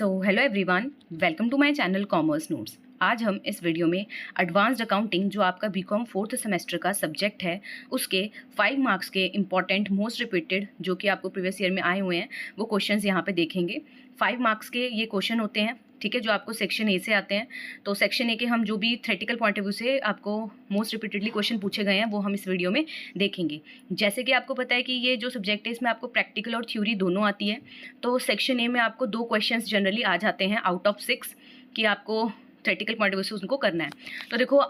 Hello everyone, welcome to my channel commerce notes. आज हम इस वीडियो में एडवांस्ड अकाउंटिंग जो आपका बीकॉम फोर्थ सेमेस्टर का सब्जेक्ट है उसके 5 मार्क्स के इंपॉर्टेंट मोस्ट रिपीटेड जो कि आपको प्रीवियस ईयर में आए हुए हैं वो क्वेश्चंस यहाँ पे देखेंगे। 5 मार्क्स के ये क्वेश्चन होते हैं, ठीक है, जो आपको सेक्शन ए से आते हैं। तो सेक्शन ए के हम जो भी थ्योरेटिकल पॉइंट ऑफ व्यू से आपको मोस्ट रिपीटेडली क्वेश्चन पूछे गए हैं वो हम इस वीडियो में देखेंगे। जैसे कि आपको पता है कि ये जो सब्जेक्ट है इसमें आपको प्रैक्टिकल और थ्योरी दोनों आती है। तो सेक्शन ए में आपको 2 क्वेश्चंस जनरली आ जाते हैं आउट ऑफ 6 कि आपको थ्योरेटिकल पॉइंट ऑफ व्यू से उनको करना है। तो देखो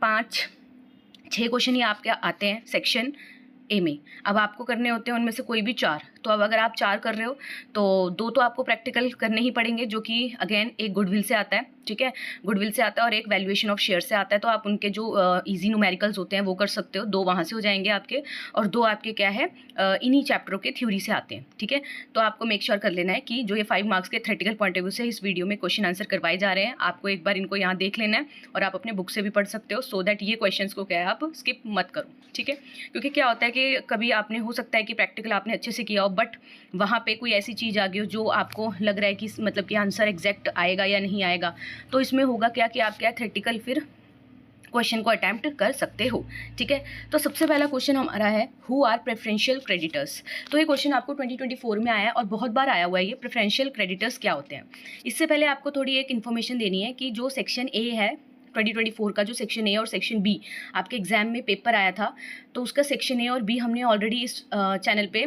5-6 क्वेश्चन ही आपके आते हैं सेक्शन ए में। अब आपको करने होते हैं उनमें से कोई भी 4। तो अब अगर आप 4 कर रहे हो तो 2 तो आपको प्रैक्टिकल करने ही पड़ेंगे, जो कि अगेन एक गुडविल से आता है, ठीक है, गुडविल से आता है और एक वैल्यूएशन ऑफ शेयर से आता है। तो आप उनके जो इजी न्यूमेरिकल्स होते हैं वो कर सकते हो, 2 वहाँ से हो जाएंगे आपके और 2 आपके क्या है इन्हीं चैप्टरों के थ्योरी से आते हैं, ठीक है। तो आपको मेक श्योर कर लेना है कि जो ये 5 मार्क्स के थ्योरेटिकल पॉइंट ऑफ व्यू से इस वीडियो में क्वेश्चन आंसर करवाए जा रहे हैं, आपको एक बार इनको यहाँ देख लेना है और आप अपने बुक से भी पढ़ सकते हो, सो दैट ये क्वेश्चन को क्या है आप स्किप मत करो, ठीक है। क्योंकि क्या होता है कि कभी आपने हो सकता है कि प्रैक्टिकल आपने अच्छे से किया हो बट वहाँ पे कोई ऐसी चीज़ आ गई हो जो आपको लग रहा है कि मतलब कि आंसर एग्जैक्ट आएगा या नहीं आएगा। तो इसमें होगा क्या कि आप क्या थ्योरेटिकल फिर क्वेश्चन को अटैम्प्ट कर सकते हो, ठीक है। तो सबसे पहला क्वेश्चन हमारा है हु आर प्रेफरेंशियल क्रेडिटर्स। तो ये क्वेश्चन आपको 2024 में आया है और बहुत बार आया हुआ है ये प्रेफरेंशियल क्रेडिटर्स क्या होते हैं। इससे पहले आपको थोड़ी एक इन्फॉर्मेशन देनी है कि जो सेक्शन ए है 2024 का, जो सेक्शन ए और सेक्शन बी आपके एग्जाम में पेपर आया था, तो उसका सेक्शन ए और बी हमने ऑलरेडी इस चैनल पे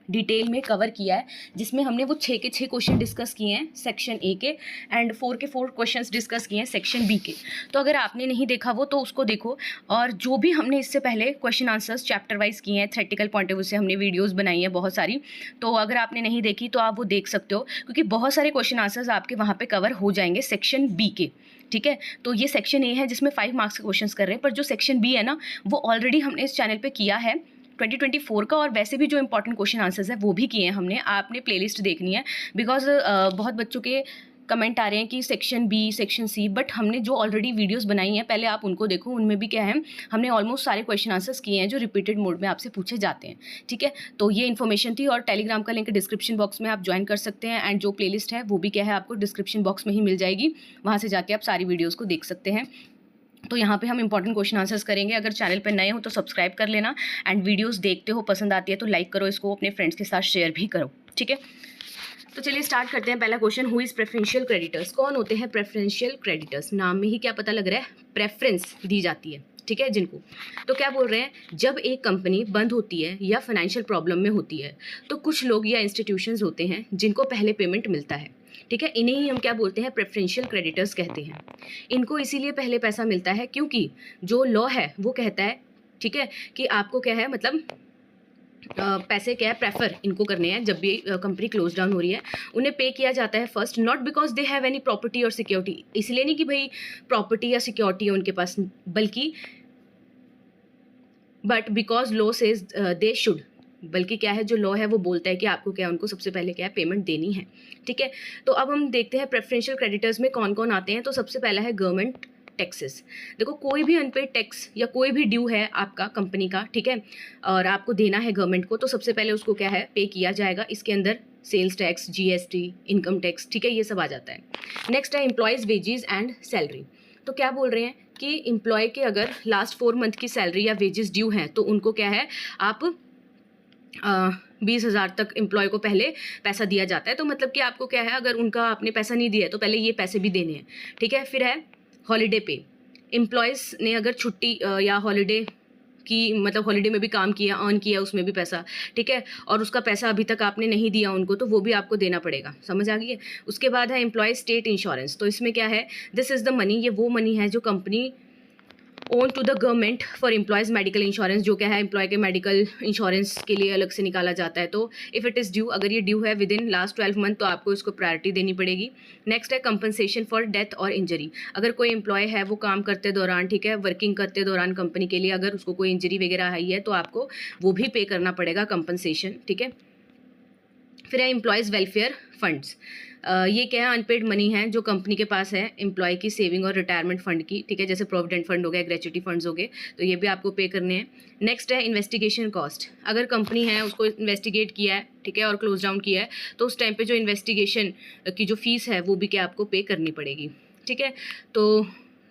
डिटेल में कवर किया है, जिसमें हमने वो 6 के 6 क्वेश्चन डिस्कस किए हैं सेक्शन ए के एंड 4 के 4 क्वेश्चंस डिस्कस किए हैं सेक्शन बी के। तो अगर आपने नहीं देखा वो तो उसको देखो। और जो भी हमने इससे पहले क्वेश्चन आंसर्स चैप्टर वाइज किए हैं थ्योरेटिकल पॉइंट ऑफ व्यू से हमने वीडियोस बनाई है बहुत सारी, तो अगर आपने नहीं देखी तो आप वो देख सकते हो, क्योंकि बहुत सारे क्वेश्चन आंसर्स आपके वहाँ पे कवर हो जाएंगे सेक्शन बी के, ठीक है। तो ये सेक्शन ए है जिसमें 5 मार्क्स के क्वेश्चंस कर रहे हैं, पर जो सेक्शन बी है ना वो ऑलरेडी हमने इस चैनल पे किया है 2024 का, और वैसे भी जो इंपॉर्टेंट क्वेश्चन आंसर्स है वो भी किए हैं हमने। आपने प्लेलिस्ट देखनी है बिकॉज बहुत बच्चों के कमेंट आ रहे हैं कि section B section C, but हमने जो ऑलरेडी वीडियोस बनाई हैं पहले आप उनको देखो, उनमें भी क्या है हमने ऑलमोस्ट सारे क्वेश्चन आंसर्स किए हैं जो रिपीटेड मोड में आपसे पूछे जाते हैं, ठीक है। तो ये इन्फॉर्मेशन थी और टेलीग्राम का लिंक डिस्क्रिप्शन बॉक्स में आप ज्वाइन कर सकते हैं एंड जो प्लेलिस्ट है वो भी क्या है आपको डिस्क्रिप्शन बॉक्स में ही मिल जाएगी, वहाँ से जाके आप सारी वीडियोज़ को देख सकते हैं। तो यहाँ पे हम इंपॉर्टेंट क्वेश्चन आंसर्स करेंगे। अगर चैनल पे नए हो तो सब्सक्राइब कर लेना एंड वीडियोस देखते हो पसंद आती है तो लाइक करो, इसको अपने फ्रेंड्स के साथ शेयर भी करो, ठीक है। तो चलिए स्टार्ट करते हैं। पहला question, who is preferential creditors. कौन होते हैं प्रेफरेंशियल क्रेडिटर्स। नाम में ही क्या पता लग रहा है, प्रेफरेंस दी जाती है, ठीक है, जिनको। तो क्या बोल रहे हैं, जब एक कंपनी बंद होती है या फाइनेंशियल प्रॉब्लम में होती है तो कुछ लोग या इंस्टीट्यूशंस होते हैं जिनको पहले पेमेंट मिलता है, ठीक है। इन्हें ही हम क्या बोलते हैं, प्रेफरेंशियल क्रेडिटर्स कहते हैं। इनको इसीलिए पहले पैसा मिलता है क्योंकि जो लॉ है वो कहता है, ठीक है, कि आपको क्या है मतलब पैसे क्या है प्रेफर इनको करने हैं जब भी कंपनी क्लोज डाउन हो रही है, उन्हें पे किया जाता है first, not because they have any property और सिक्योरिटी, इसलिए नहीं कि भाई प्रॉपर्टी या सिक्योरिटी है उनके पास, बल्कि but because law says they should, बल्कि क्या है जो लॉ है वो बोलता है कि आपको क्या उनको सबसे पहले क्या है पेमेंट देनी है, ठीक है। तो अब हम देखते हैं प्रेफरेंशियल क्रेडिटर्स में कौन कौन आते हैं। तो सबसे पहला है गवर्नमेंट टैक्सेस। देखो कोई भी अनपेड टैक्स या कोई भी ड्यू है आपका कंपनी का, ठीक है, और आपको देना है गवर्नमेंट को, तो सबसे पहले उसको क्या है पे किया जाएगा। इसके अंदर sales tax, GST, income tax, ठीक है, ये सब आ जाता है। नेक्स्ट है एम्प्लॉयज़ वेजेस एंड सैलरी। तो क्या बोल रहे हैं कि एम्प्लॉय के अगर लास्ट 4 मंथ की सैलरी या वेजेस ड्यू हैं तो उनको क्या है आप 20,000 तक एम्प्लॉय को पहले पैसा दिया जाता है। तो मतलब कि आपको क्या है अगर उनका आपने पैसा नहीं दिया है तो पहले ये पैसे भी देने हैं, ठीक है। फिर है हॉलीडे पे। एम्प्लॉयज़ ने अगर छुट्टी या हॉलीडे की मतलब हॉलीडे में भी काम किया, अर्न किया, उसमें भी पैसा, ठीक है, और उसका पैसा अभी तक आपने नहीं दिया उनको तो वो भी आपको देना पड़ेगा, समझ आ गई है। उसके बाद है एम्प्लॉय स्टेट इंश्योरेंस। तो इसमें क्या है, दिस इज़ द मनी, ये वो मनी है जो company own to the government for employees medical insurance, जो क्या है एम्प्लॉय के मेडिकल इंश्योरेंस के लिए अलग से निकाला जाता है। तो इफ़ इट इज़ ड्यू, अगर ये ड्यू है विद इन लास्ट 12 मंथ तो आपको इसको प्रायोरिटी देनी पड़ेगी। नेक्स्ट है कंपनसेशन फॉर डेथ और इंजरी। अगर कोई एम्प्लॉय है वो काम करते दौरान, ठीक है, वर्किंग करते दौरान कंपनी के लिए अगर उसको कोई इंजरी वगैरह आई है तो आपको वो भी पे करना पड़ेगा कंपनसेशन, ठीक है। फिर है एम्प्लॉयज़ वेलफेयर फंड्स। ये क्या है, अनपेड मनी है जो कंपनी के पास है एम्प्लॉय की सेविंग और रिटायरमेंट फंड की, ठीक है, जैसे प्रोविडेंट फंड हो गया, ग्रेच्युटी फंड्स हो गए, तो ये भी आपको पे करने हैं। नेक्स्ट है इन्वेस्टिगेशन कॉस्ट। अगर कंपनी है उसको इन्वेस्टिगेट किया है, ठीक है, और क्लोज डाउन किया है, तो उस टाइम पे जो इन्वेस्टिगेशन की जो फीस है वो भी क्या आपको पे करनी पड़ेगी, ठीक है। तो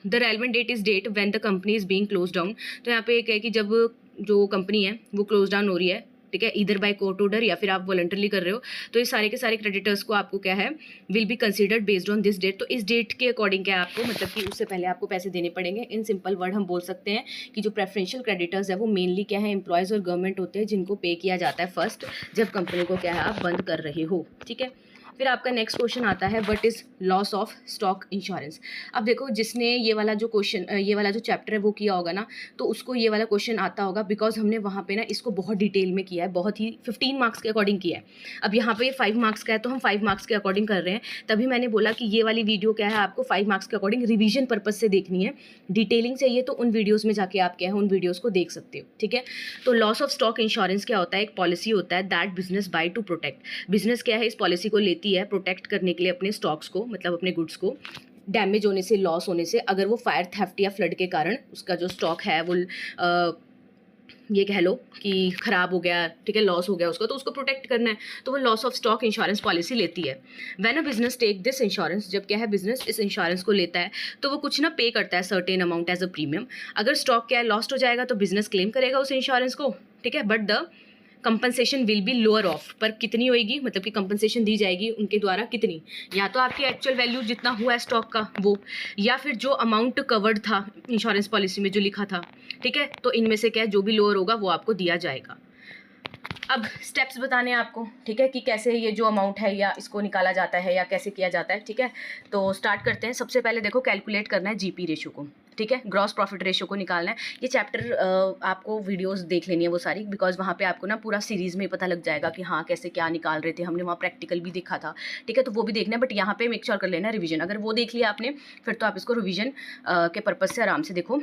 the relevant date is date when the company is being close down. तो यहाँ पे एक है कि जब जो कंपनी है वो क्लोज डाउन हो रही है, ठीक है, इधर बाय कोर्ट ऑर्डर या फिर आप वॉलंटरली कर रहे हो, तो ये सारे के सारे क्रेडिटर्स को आपको क्या है, will be considered based on this date. तो इस डेट के अकॉर्डिंग क्या है आपको, मतलब कि उससे पहले आपको पैसे देने पड़ेंगे। इन सिंपल वर्ड हम बोल सकते हैं कि जो प्रेफरेंशियल क्रेडिटर्स है वो मेनली क्या है, एम्प्लॉयज़ और गवर्नमेंट होते हैं, जिनको पे किया जाता है फर्स्ट जब कंपनी को क्या है आप बंद कर रहे हो, ठीक है। फिर आपका नेक्स्ट क्वेश्चन आता है, what is loss of stock insurance. अब देखो, जिसने ये वाला जो क्वेश्चन, ये वाला जो चैप्टर है वो किया होगा ना, तो उसको ये वाला क्वेश्चन आता होगा, बिकॉज हमने वहाँ पे ना इसको बहुत डिटेल में किया है, बहुत ही 15 मार्क्स के अकॉर्डिंग किया है। अब यहाँ पे 5 मार्क्स का है तो हम 5 मार्क्स के अकॉर्डिंग कर रहे हैं, तभी मैंने बोला कि ये वाली वीडियो क्या है आपको 5 मार्क्स के अकॉर्डिंग रिविजन पर्पज से देखनी है। डिटेलिंग चाहिए तो उन वीडियोज़ में जाके आप क्या है उन वीडियोज़ को देख सकते हो, ठीक है। तो लॉस ऑफ स्टॉक इंश्योरेंस क्या होता है, एक पॉलिसी होता है that business by two protect. Business क्या है इस पॉलिसी को लेती है प्रोटेक्ट करने के लिए अपने स्टॉक्स को, मतलब अपने गुड्स को डैमेज होने से, लॉस होने से। अगर वो फायर, थेफ्ट या फ्लड के कारण उसका जो स्टॉक है वो ये कह लो कि ख़राब हो गया, ठीक है, लॉस हो गया उसका, तो उसको प्रोटेक्ट करना है, तो वो loss of stock insurance policy लेती है। When a business take this insurance, जब क्या है बिजनेस इस इंश्योरेंस को लेता है तो वो कुछ ना पे करता है certain amount as a premium. अगर स्टॉक क्या है लॉस्ट हो जाएगा तो बिजनेस क्लेम करेगा उस इंश्योरेंस को, ठीक है, but the compensation will be lower of, पर कितनी होएगी, मतलब कि कंपनसेशन दी जाएगी उनके द्वारा कितनी, या तो आपकी एक्चुअल वैल्यू जितना हुआ है स्टॉक का वो, या फिर जो अमाउंट कवर्ड था इंश्योरेंस पॉलिसी में जो लिखा था, ठीक है। तो इनमें से क्या है जो भी लोअर होगा वो आपको दिया जाएगा। अब स्टेप्स बताने हैं आपको, ठीक है, कि कैसे ये जो अमाउंट है या इसको निकाला जाता है या कैसे किया जाता है, ठीक है। तो स्टार्ट करते हैं। सबसे पहले देखो कैलकुलेट करना है जीपी रेशो को, ठीक है, ग्रॉस प्रॉफिट रेशो को निकालना है। ये चैप्टर आपको वीडियोस देख लेनी है वो सारी, बिकॉज वहाँ पे आपको ना पूरा सीरीज़ में पता लग जाएगा कि हाँ कैसे क्या निकाल रहे थे, हमने वहाँ प्रैक्टिकल भी देखा था, ठीक है, तो वो भी देखना है। बट यहाँ पे मेक श्योर कर लेना रिवीजन, अगर वो देख लिया आपने फिर तो आप इसको रिवीजन के पर्पज़ से आराम से देखो।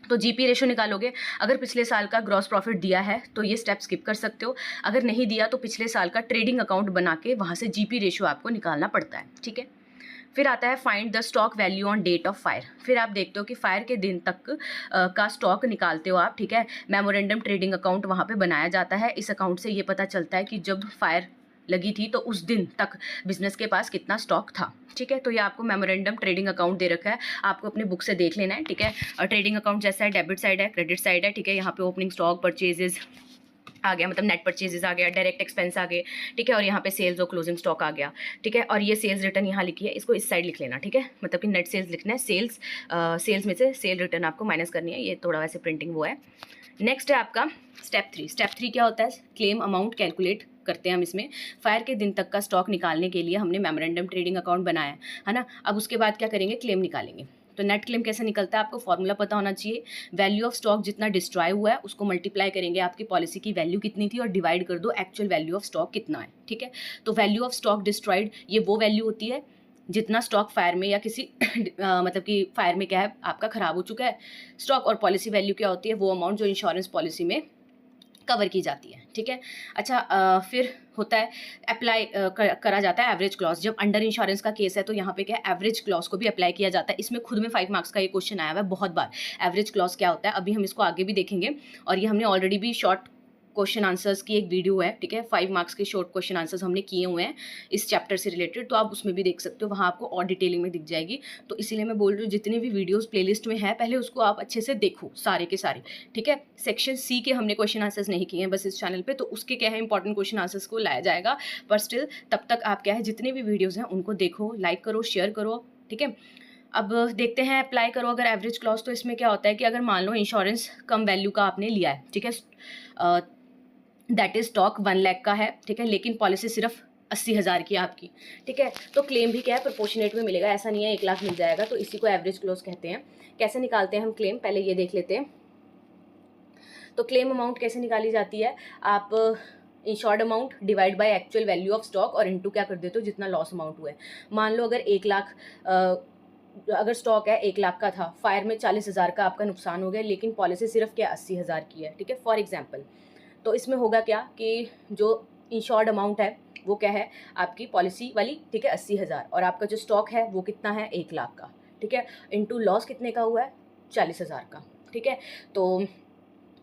तो जीपी रेशो निकालोगे, अगर पिछले साल का ग्रॉस प्रॉफिट दिया है तो ये स्टेप स्किप कर सकते हो, अगर नहीं दिया तो पिछले साल का ट्रेडिंग अकाउंट बना के वहाँ से जीपी रेशो आपको निकालना पड़ता है, ठीक है। फिर आता है find the stock value on date of fire. फिर आप देखते हो कि फायर के दिन तक का स्टॉक निकालते हो आप, ठीक है। मेमोरेंडम ट्रेडिंग अकाउंट वहाँ पे बनाया जाता है। इस अकाउंट से ये पता चलता है कि जब फायर लगी थी तो उस दिन तक बिजनेस के पास कितना स्टॉक था, ठीक है। तो ये आपको मेमोरेंडम ट्रेडिंग अकाउंट दे रखा है, आपको अपनी बुक से देख लेना है, ठीक है। और ट्रेडिंग अकाउंट जैसा है, डेबिट साइड है, क्रेडिट साइड है, ठीक है। यहाँ पे ओपनिंग स्टॉक, परचेजेस आ गया, मतलब नेट परचेजेस आ गया, डायरेक्ट एक्सपेंस आ गए, ठीक है, और यहाँ पे सेल्स और क्लोजिंग स्टॉक आ गया, ठीक है। और ये सेल्स रिटर्न यहाँ लिखी है, इसको इस साइड लिख लेना, ठीक है, मतलब कि नेट सेल्स लिखना है, सेल्स में से सेल रिटर्न आपको माइनस करनी है, ये थोड़ा वैसे प्रिंटिंग वो है। नेक्स्ट है आपका स्टेप 3। स्टेप 3 क्या होता है, क्लेम अमाउंट कैलकुलेट करते हैं हम इसमें। फायर के दिन तक का स्टॉक निकालने के लिए हमने मेमोरेंडम ट्रेडिंग अकाउंट बनाया है ना। अब उसके बाद क्या करेंगे, क्लेम निकालेंगे। तो नेट क्लेम कैसे निकलता है आपको फॉर्मूला पता होना चाहिए। वैल्यू ऑफ स्टॉक जितना डिस्ट्रॉय हुआ है उसको मल्टीप्लाई करेंगे आपकी पॉलिसी की वैल्यू कितनी थी और डिवाइड कर दो एक्चुअल वैल्यू ऑफ स्टॉक कितना है, ठीक है। तो वैल्यू ऑफ स्टॉक डिस्ट्रॉयड ये वो वैल्यू होती है जितना स्टॉक फायर में या किसी मतलब कि फायर में क्या है आपका ख़राब हो चुका है स्टॉक, और पॉलिसी वैल्यू क्या होती है वो अमाउंट जो इंश्योरेंस पॉलिसी में कवर की जाती है, ठीक है। अच्छा, फिर होता है अप्लाई करा जाता है एवरेज क्लॉज। जब अंडर इंश्योरेंस का केस है तो यहाँ पे क्या है एवरेज क्लॉज को भी अप्लाई किया जाता है। इसमें खुद में 5 मार्क्स का ये क्वेश्चन आया हुआ है बहुत बार, एवरेज क्लॉज क्या होता है। अभी हम इसको आगे भी देखेंगे, और ये हमने ऑलरेडी भी शॉर्ट क्वेश्चन आंसर्स की एक वीडियो है, ठीक है, 5 मार्क्स के शॉर्ट क्वेश्चन आंसर्स हमने किए हुए हैं इस चैप्टर से रिलेटेड, तो आप उसमें भी देख सकते हो, वहाँ आपको और डिटेलिंग में दिख जाएगी। तो इसीलिए मैं बोल रही हूँ जितने भी वीडियोस प्लेलिस्ट में है पहले उसको आप अच्छे से देखो सारे के सारे, ठीक है। सेक्शन सी के हमने क्वेश्चन आंसर्स नहीं किए हैं बस इस चैनल पे, तो उसके क्या है इंपॉर्टेंट क्वेश्चन आंसर्स को लाया जाएगा, पर स्टिल तब तक आप क्या है जितने भी वीडियोज़ हैं उनको देखो, लाइक करो, शेयर करो, ठीक है। अब देखते हैं अप्लाई करो अगर एवरेज क्लॉज। तो इसमें क्या होता है कि अगर मान लो इंश्योरेंस कम वैल्यू का आपने लिया है, ठीक है, दैट इज स्टॉक 1 लाख का है, ठीक है, लेकिन पॉलिसी सिर्फ 80,000 की है आपकी, ठीक है। तो क्लेम भी क्या है प्रोपोर्शनेट में मिलेगा, ऐसा नहीं है 1 लाख मिल जाएगा, तो इसी को एवरेज क्लोज कहते हैं। कैसे निकालते हैं हम क्लेम, पहले ये देख लेते हैं। तो क्लेम अमाउंट कैसे निकाली जाती है, आप insured amount divide by actual value of stock और इनटू क्या कर देते हो जितना लॉस अमाउंट हुआ है। मान लो अगर 1 लाख अगर स्टॉक है 1 लाख का था, फायर में 40,000 का आपका नुकसान हो गया, लेकिन पॉलिसी सिर्फ क्या 80,000 की है, ठीक है, फॉर एग्जाम्पल। तो इसमें होगा क्या कि जो इंश्योर्ड अमाउंट है वो क्या है आपकी पॉलिसी वाली, ठीक है, 80,000, और आपका जो स्टॉक है वो कितना है 1,00,000 का, ठीक है, इनटू लॉस कितने का हुआ है 40,000 का, ठीक है। तो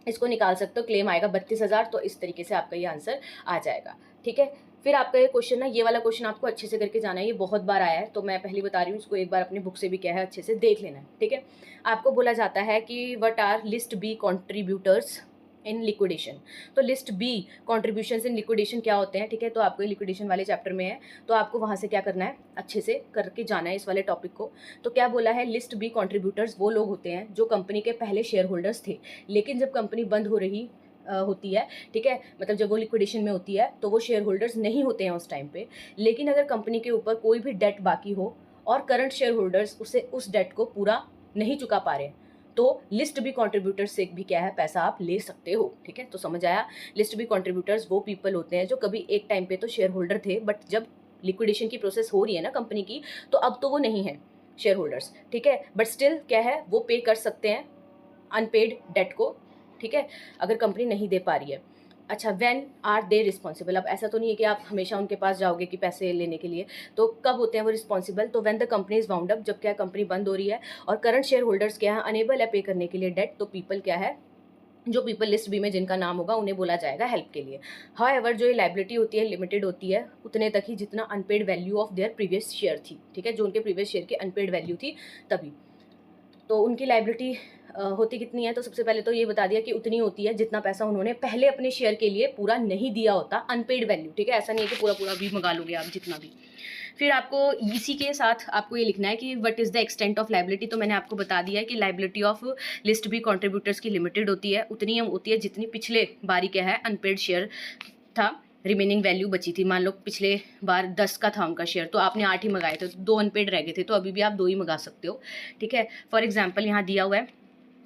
इसको निकाल सकते हो, क्लेम आएगा 32,000। तो इस तरीके से आपका ये आंसर आ जाएगा, ठीक है। फिर आपका ये क्वेश्चन ना, ये वाला क्वेश्चन आपको अच्छे से करके जाना है, ये बहुत बार आया है तो मैं पहली बता रही हूँ, इसको एक बार अपनी बुक से भी क्या है अच्छे से देख लेना है, ठीक है। आपको बोला जाता है कि what are list B contributors in liquidation. तो list B contributions in liquidation क्या होते हैं, ठीक है। तो आपको ये लिक्विडेशन वाले चैप्टर में है, तो आपको वहाँ से क्या करना है अच्छे से करके जाना है इस वाले टॉपिक को। तो क्या बोला है, लिस्ट बी कॉन्ट्रीब्यूटर्स वो लोग होते हैं जो कंपनी के पहले शेयर होल्डर्स थे, लेकिन जब कंपनी बंद हो रही होती है, ठीक है, मतलब जब वो लिक्विडेशन में होती है तो वो शेयर होल्डर्स नहीं होते हैं उस टाइम पे। लेकिन अगर कंपनी के ऊपर कोई भी डेट बाकी हो और करंट शेयर होल्डर्स उस डेट को पूरा नहीं चुका पा रहे, तो लिस्ट बी कॉन्ट्रीब्यूटर्स से भी क्या है पैसा आप ले सकते हो, ठीक है। तो समझ आया, लिस्ट बी कॉन्ट्रीब्यूटर्स वो पीपल होते हैं जो कभी एक टाइम पे तो शेयर होल्डर थे, बट जब लिक्विडेशन की प्रोसेस हो रही है ना कंपनी की, तो अब तो वो नहीं है शेयर होल्डर्स, ठीक है, बट स्टिल क्या है वो पे कर सकते हैं अनपेड डेट को, ठीक है, अगर कंपनी नहीं दे पा रही है। अच्छा, व्हेन आर दे रिस्पॉन्सिबल, अब ऐसा तो नहीं है कि आप हमेशा उनके पास जाओगे कि पैसे लेने के लिए, तो कब होते हैं वो रिस्पॉन्सिबल, तो when the company is wound up, जब क्या कंपनी बंद हो रही है और करंट शेयर होल्डर्स क्या है अनेबल है पे करने के लिए डेट, तो पीपल क्या है, जो पीपल लिस्ट बी में जिनका नाम होगा उन्हें बोला जाएगा हेल्प के लिए। हाउएवर जो ये लाइबिलिटी होती है लिमिटेड होती है उतने तक ही जितना unpaid value of their previous share थी, ठीक है, जो उनके प्रीवियस शेयर की अनपेड वैल्यू थी तभी। तो उनकी लाइबिलिटी होती कितनी है, तो सबसे पहले तो ये बता दिया कि उतनी होती है जितना पैसा उन्होंने पहले अपने शेयर के लिए पूरा नहीं दिया होता, अनपेड वैल्यू, ठीक है, ऐसा नहीं है कि पूरा पूरा भी मंगा लोगे आप जितना भी। फिर आपको इसी के साथ आपको ये लिखना है कि what is the extent of liability. तो मैंने आपको बता दिया है कि liability of list B contributors की लिमिटेड होती है, उतनी होती है जितनी पिछले बारी क्या है अनपेड शेयर था, रिमेनिंग वैल्यू बची थी। मान लो पिछले बार 10 का था उनका शेयर, तो आपने 8 ही मंगाए थे, तो 2 अनपेड रह गए थे, तो अभी भी आप 2 ही मंगा सकते हो, ठीक है। फॉर एग्जाम्पल यहाँ दिया हुआ है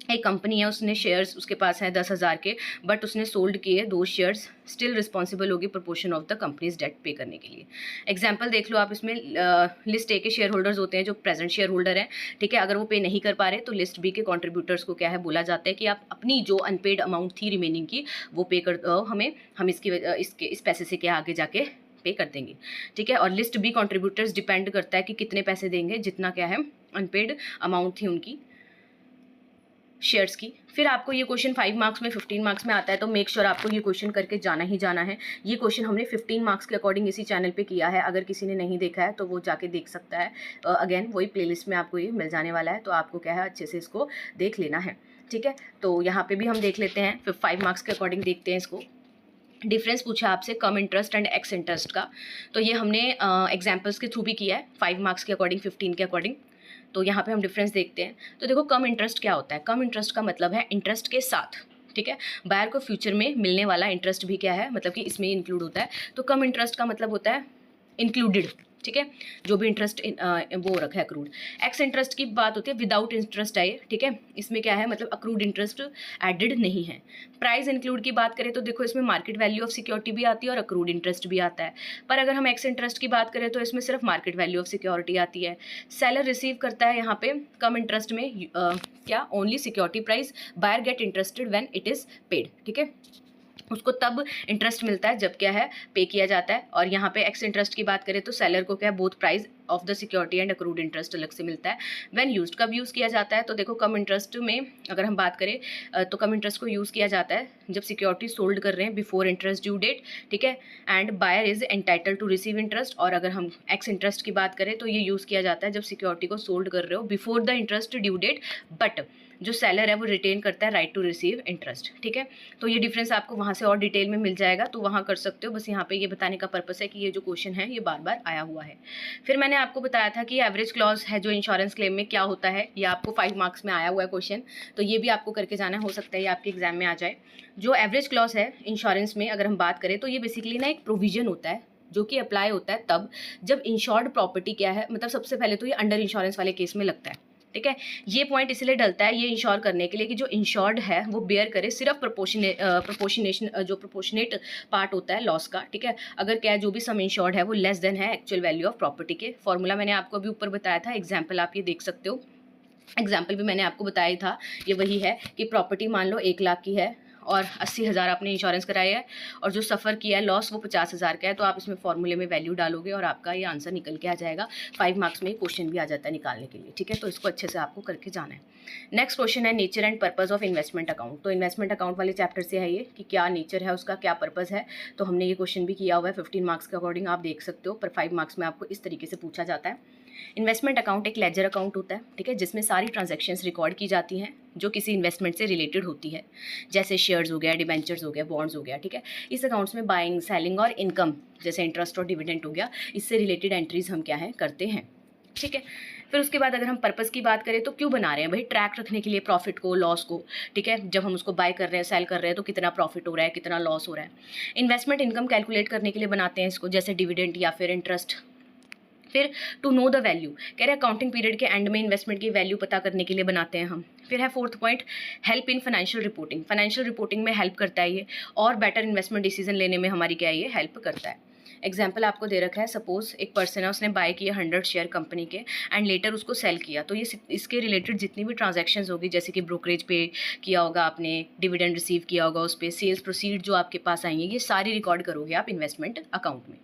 एक कंपनी है, उसने शेयर्स उसके पास है 10,000 के, बट उसने सोल्ड किए 2 शेयर्स, स्टिल रिस्पॉन्सिबल होगी proportion of the company's debt pay करने के लिए। एग्जांपल देख लो आप इसमें, लिस्ट ए के शेयर होल्डर्स होते हैं जो प्रेजेंट शेयर होल्डर हैं, ठीक है, अगर वो पे नहीं कर पा रहे तो लिस्ट बी के कॉन्ट्रीब्यूटर्स को क्या है बोला जाता है कि आप अपनी जो अनपेड अमाउंट थी रिमेनिंग की वो पे कर दो हमें, हम इस पैसे से क्या आगे जाके पे कर देंगे, ठीक है। और लिस्ट बी कॉन्ट्रीब्यूटर्स डिपेंड करता है कि कितने पैसे देंगे, जितना क्या है अनपेड अमाउंट थी उनकी शेयर्स की। फिर आपको ये क्वेश्चन 5 मार्क्स में 15 मार्क्स में आता है, तो मेक श्योर आपको ये क्वेश्चन करके जाना ही जाना है। ये क्वेश्चन हमने 15 मार्क्स के अकॉर्डिंग इसी चैनल पे किया है, अगर किसी ने नहीं देखा है तो वो जाके देख सकता है। अगेन वही प्लेलिस्ट में आपको ये मिल जाने वाला है, तो आपको क्या है अच्छे से इसको देख लेना है, ठीक है। तो यहाँ पे भी हम देख लेते हैं, फिर 5 मार्क्स के अकॉर्डिंग देखते हैं इसको। डिफरेंस पूछा आपसे कम इंटरेस्ट एंड एक्स इंटरेस्ट का, तो ये हमने एग्जाम्पल्स के थ्रू भी किया है 5 मार्क्स के अकॉर्डिंग 15 के अकॉर्डिंग। तो यहाँ पे हम डिफरेंस देखते हैं। तो देखो कम इंटरेस्ट क्या होता है, कम इंटरेस्ट का मतलब है इंटरेस्ट के साथ, ठीक है, बायर को फ्यूचर में मिलने वाला इंटरेस्ट भी क्या है मतलब कि इसमें इंक्लूड होता है। तो कम इंटरेस्ट का मतलब होता है इंक्लूडेड, ठीक है, जो भी इंटरेस्ट वो रखा है अक्रूड। एक्स इंटरेस्ट की बात होती है विदाउट इंटरेस्ट है, ठीक है, इसमें क्या है मतलब अक्रूड इंटरेस्ट एडेड नहीं है। प्राइस इंक्लूड की बात करें तो देखो इसमें मार्केट वैल्यू ऑफ सिक्योरिटी भी आती है और अक्रूड इंटरेस्ट भी आता है। पर अगर हम एक्स इंटरेस्ट की बात करें तो इसमें सिर्फ मार्केट वैल्यू ऑफ सिक्योरिटी आती है। सेलर रिसीव करता है यहाँ पे कम इंटरेस्ट में क्या only security price, buyer get interested when it is paid, ठीक है, उसको तब इंटरेस्ट मिलता है जब क्या है पे किया जाता है। और यहाँ पे एक्स इंटरेस्ट की बात करें तो सेलर को क्या है both price of the security and accrued interest अलग से मिलता है। व्हेन यूज्ड, कब यूज़ किया जाता है, तो देखो कम इंटरेस्ट में अगर हम बात करें तो कम इंटरेस्ट को यूज़ किया जाता है जब सिक्योरिटी सोल्ड कर रहे हैं बिफोर इंटरेस्ट ड्यू डेट, ठीक है, and buyer is entitle to receive interest. और अगर हम एक्स इंटरेस्ट की बात करें तो ये यूज़ किया जाता है जब सिक्योरिटी को सोल्ड कर रहे हो before the interest due date, but जो सेलर है वो रिटेन करता है राइट टू रिसीव इंटरेस्ट, ठीक है। तो ये डिफरेंस आपको वहाँ से और डिटेल में मिल जाएगा, तो वहाँ कर सकते हो। बस यहाँ पे ये बताने का पर्पस है कि ये जो क्वेश्चन है ये बार बार आया हुआ है। फिर मैंने आपको बताया था कि एवरेज क्लॉज है जो इंश्योरेंस क्लेम में क्या होता है, ये आपको 5 मार्क्स में आया हुआ है क्वेश्चन, तो ये भी आपको करके जाना हो सकता है ये आपके एग्जाम में आ जाए। जो एवरेज क्लॉज है इंश्योरेंस में अगर हम बात करें तो ये बेसिकली ना एक प्रोविजन होता है जो कि अप्लाई होता है तब जब इंश्योर्ड प्रॉपर्टी क्या है, मतलब सबसे पहले तो ये अंडर इंश्योरेंस वाले केस में लगता है, ठीक है। ये पॉइंट इसलिए डलता है ये इंश्योर करने के लिए कि जो इंश्योर्ड है वो बेयर करे सिर्फ प्रोपोर्शनेट पार्ट होता है लॉस का, ठीक है। अगर क्या जो भी सम इंश्योर्ड है वो लेस देन है एक्चुअल वैल्यू ऑफ प्रॉपर्टी के। फॉर्मूला मैंने आपको अभी ऊपर बताया था, एग्जाम्पल आप ये देख सकते हो, एग्जाम्पल भी मैंने आपको बताया था, ये वही है कि प्रॉपर्टी मान लो 1 लाख की है और 80,000 आपने इंश्योरेंस कराया है और जो सफ़र किया है लॉस वो 50,000 का है। तो आप इसमें फॉर्मूले में वैल्यू डालोगे और आपका ये आंसर निकल के आ जाएगा। 5 मार्क्स में क्वेश्चन भी आ जाता है निकालने के लिए, ठीक है। तो इसको अच्छे से आपको करके जाना है। नेक्स्ट क्वेश्चन है nature and purpose of investment account. तो इन्वेस्टमेंट अकाउंट वाले चैप्टर से है ये कि क्या नेचर है उसका, क्या पर्पस है। तो हमने ये क्वेश्चन भी किया हुआ है 15 मार्क्स के अकॉर्डिंग, आप देख सकते हो। पर 5 मार्क्स में आपको इस तरीके से पूछा जाता है। इन्वेस्टमेंट अकाउंट एक लेजर अकाउंट होता है, ठीक है, जिसमें सारी ट्रांजैक्शंस रिकॉर्ड की जाती हैं जो किसी इन्वेस्टमेंट से रिलेटेड होती है, जैसे शेयर्स हो गया, डिबेंचर्स हो गया, बॉन्ड्स हो गया, ठीक है। इस अकाउंट्स में बाइंग, सेलिंग और इनकम जैसे इंटरेस्ट और डिविडेंड हो गया, इससे रिलेटेड एंट्रीज हम क्या है करते हैं, ठीक है। फिर उसके बाद अगर हम पर्पस की बात करें तो क्यों बना रहे हैं भाई, ट्रैक रखने के लिए प्रॉफिट को, लॉस को, ठीक है। जब हम उसको बाय कर रहे हैं, सेल कर रहे हैं तो कितना प्रॉफिट हो रहा है, कितना लॉस हो रहा है। इन्वेस्टमेंट इनकम कैलकुलेट करने के लिए बनाते हैं इसको, जैसे डिविडेंड या फिर इंटरेस्ट। फिर टू नो द वैल्यू, कह रहे अकाउंटिंग पीरियड के एंड में इन्वेस्टमेंट की वैल्यू पता करने के लिए बनाते हैं हम। फिर है fourth point help in financial reporting, financial reporting में हेल्प करता है ये, और बेटर इन्वेस्टमेंट डिसीजन लेने में हमारी क्या है ये हेल्प करता है। एग्जाम्पल आपको दे रखा है, सपोज एक पर्सन है, उसने बाय किया 100 शेयर कंपनी के एंड लेटर उसको सेल किया, तो ये इसके रिलेटेड जितनी भी ट्रांजैक्शंस होगी, जैसे कि ब्रोकरेज पे किया होगा आपने, डिविडेंड रिसीव किया होगा उस पर, सेल्स प्रोसीड जो आपके पास आएंगे, ये सारी रिकॉर्ड करोगे आप इन्वेस्टमेंट अकाउंट में।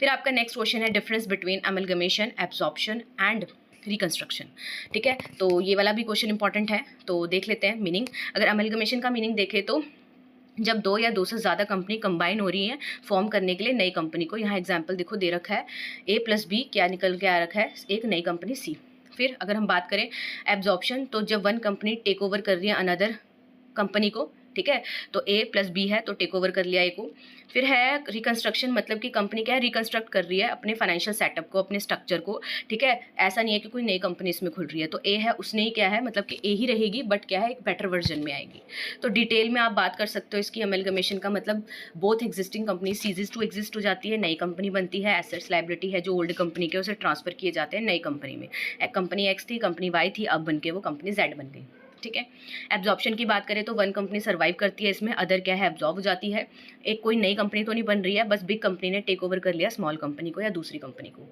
फिर आपका नेक्स्ट क्वेश्चन है difference between amalgamation, absorption and reconstruction, ठीक है। तो ये वाला भी क्वेश्चन इंपॉर्टेंट है, तो देख लेते हैं मीनिंग। अगर अमलगमेशन का मीनिंग देखें तो जब 2 या 2 से ज़्यादा कंपनी कंबाइन हो रही हैं फॉर्म करने के लिए नई कंपनी को, यहाँ एग्जाम्पल देखो दे रखा है A+B क्या निकल के आ रखा है, एक नई कंपनी C। फिर अगर हम बात करें एब्जॉर्प्शन, तो जब वन कंपनी टेक ओवर कर रही है अनदर कंपनी को, ठीक है, तो A+B है तो टेक ओवर कर लिया A को। फिर है रिकंस्ट्रक्शन, मतलब कि कंपनी क्या है रिकंस्ट्रक्ट कर रही है अपने फाइनेंशियल सेटअप को, अपने स्ट्रक्चर को, ठीक है। ऐसा नहीं है कि कोई नई कंपनी इसमें खुल रही है, तो A है उसने ही क्या है, मतलब कि A ही रहेगी बट क्या है एक बेटर वर्जन में आएगी। तो डिटेल में आप बात कर सकते हो इसकी अमेलगमेशन का मतलब both existing company ceases to exist हो जाती है, नई कंपनी बनती है, एसेट्स लायबिलिटी है जो ओल्ड कंपनी के उसे ट्रांसफर किए जाते हैं नई कंपनी में। कंपनी X थी, कंपनी Y थी, अब बन के वो कंपनी Z बन गई, ठीक है। एब्जॉर्प्शन की बात करें तो वन कंपनी सर्वाइव करती है इसमें, अदर क्या है एब्जॉर्ब हो जाती है। एक कोई नई कंपनी तो नहीं बन रही है, बस बिग कंपनी ने टेक ओवर कर लिया स्मॉल कंपनी को या दूसरी कंपनी को।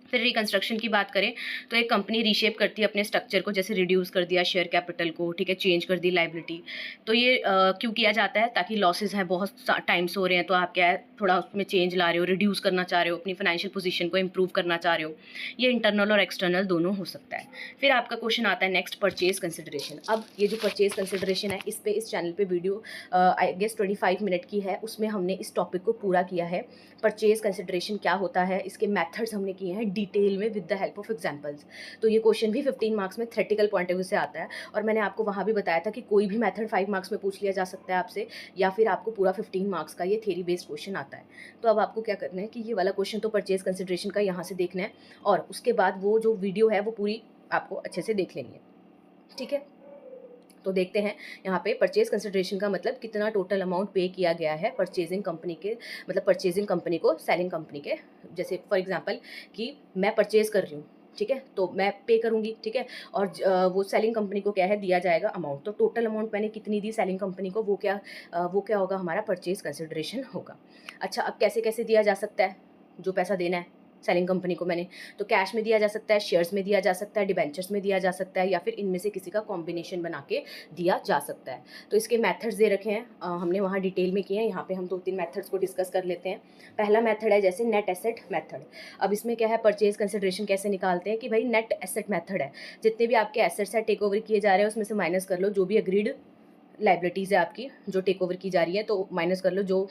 फिर रिकंस्ट्रक्शन की बात करें तो एक कंपनी रीशेप करती है अपने स्ट्रक्चर को, जैसे रिड्यूस कर दिया शेयर कैपिटल को, ठीक है, चेंज कर दी लाइबिलिटी। तो ये क्यों किया जाता है, ताकि लॉसेज हैं बहुत टाइम्स हो रहे हैं, तो आप क्या है थोड़ा उसमें चेंज ला रहे हो, रिड्यूस करना चाह रहे हो, अपनी फाइनेंशियल पोजीशन को इंप्रूव करना चाह रहे हो। ये इंटरनल और एक्सटर्नल दोनों हो सकता है। फिर आपका क्वेश्चन आता है नेक्स्ट परचेज कंसिडरेशन। अब ये जो परचेज कंसिडरेशन है, इस पे इस चैनल पे वीडियो आई गेस 25 मिनट की है, उसमें हमने इस टॉपिक को पूरा किया है। परचेज कंसिडरेशन क्या होता है, इसके मेथड्स हमने किए हैं डिटेल में with the help of examples. तो ये क्वेश्चन भी 15 मार्क्स में थ्योरेटिकल पॉइंट ऑफ व्यू से आता है, और मैंने आपको वहाँ भी बताया था कि कोई भी मेथड 5 मार्क्स में पूछ लिया जा सकता है आपसे, या फिर आपको पूरा 15 मार्क्स का ये थ्योरी बेस्ड क्वेश्चन आता है। तो अब आपको क्या करना है कि ये वाला क्वेश्चन तो परचेज कंसिडरेशन का यहाँ से देखना है, और उसके बाद वो जो वीडियो है वो पूरी आपको अच्छे से देख लेनी है, ठीक है। तो देखते हैं यहाँ पे परचेज कंसिडरेशन का मतलब कितना टोटल अमाउंट पे किया गया है परचेजिंग कंपनी के, मतलब परचेजिंग कंपनी को सेलिंग कंपनी के। जैसे फॉर एग्जांपल कि मैं परचेज कर रही हूँ, ठीक है, तो मैं पे करूँगी, ठीक है, और वो सेलिंग कंपनी को क्या है दिया जाएगा अमाउंट। तो टोटल अमाउंट मैंने कितनी दी सेलिंग कंपनी को, वो क्या होगा हमारा परचेज कंसिडरेशन होगा। अच्छा, अब कैसे कैसे दिया जा सकता है जो पैसा देना है सेलिंग कंपनी को मैंने, तो कैश में दिया जा सकता है, शेयर्स में दिया जा सकता है, डिबेंचर्स में दिया जा सकता है, या फिर इनमें से किसी का कॉम्बिनेशन बना के दिया जा सकता है। तो इसके मेथड्स दे रखे हैं, हमने वहाँ डिटेल में किए हैं। यहाँ पे हम 2-3 मेथड्स को डिस्कस कर लेते हैं। पहला मेथड है जैसे नेट एसेट मेथड। अब इसमें क्या है परचेज कंसिडरेशन कैसे निकालते हैं कि भाई नेट एसेट मेथड है, जितने भी आपके एसेट्स है टेक ओवर किए जा रहे हैं उसमें से माइनस कर लो जो भी अग्रीड लाइबिलिटीज़ है आपकी जो टेक ओवर की जा रही है, तो माइनस कर लो, जो